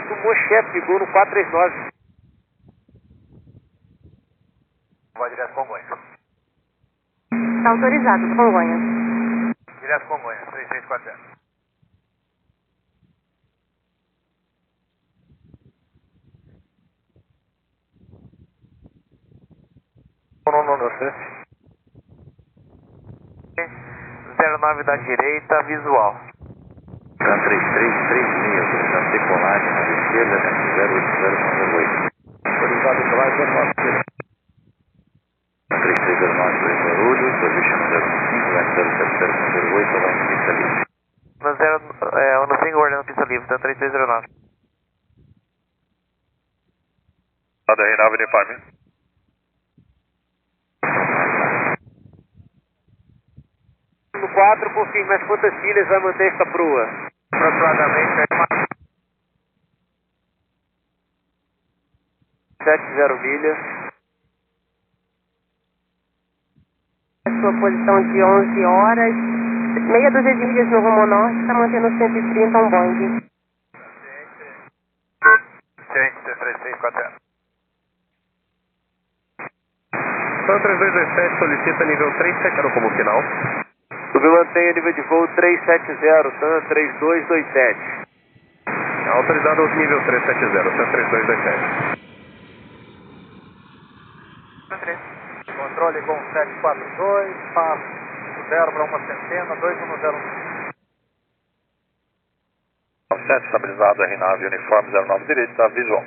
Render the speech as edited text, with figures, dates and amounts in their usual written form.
Tomou chefe, ligou no 439. Vai direto Congonhas. Está autorizado, Congonhas. Direto Congonhas, 3640. Não, você. 09 da direita, visual. A330-302, da decolagem na esquerda, 08008. Autorizado decolagem 09. A330-302 Guarulhos, position 05, vai 07008, vai em pista livre. No 5 guardando pista livre, tá 3309. Nada, R9 uniforme. No 4, confirme as quantas milhas vai manter esta proa. Aproximadamente 70 milhas. A sua posição de 11 horas, meia dúzia de milhas no rumo norte, está mantendo 130 um Boeing. Ciente, 3640. Então 3227 solicita nível 370 como final. Submantenha nível de voo 370, TAM 3227. Autorizado ao nível 370, TAM 3227. Controle com 742, passo 0 para uma centena, 2101. Offset estabilizado, R9, uniforme 09 direito, tá visual.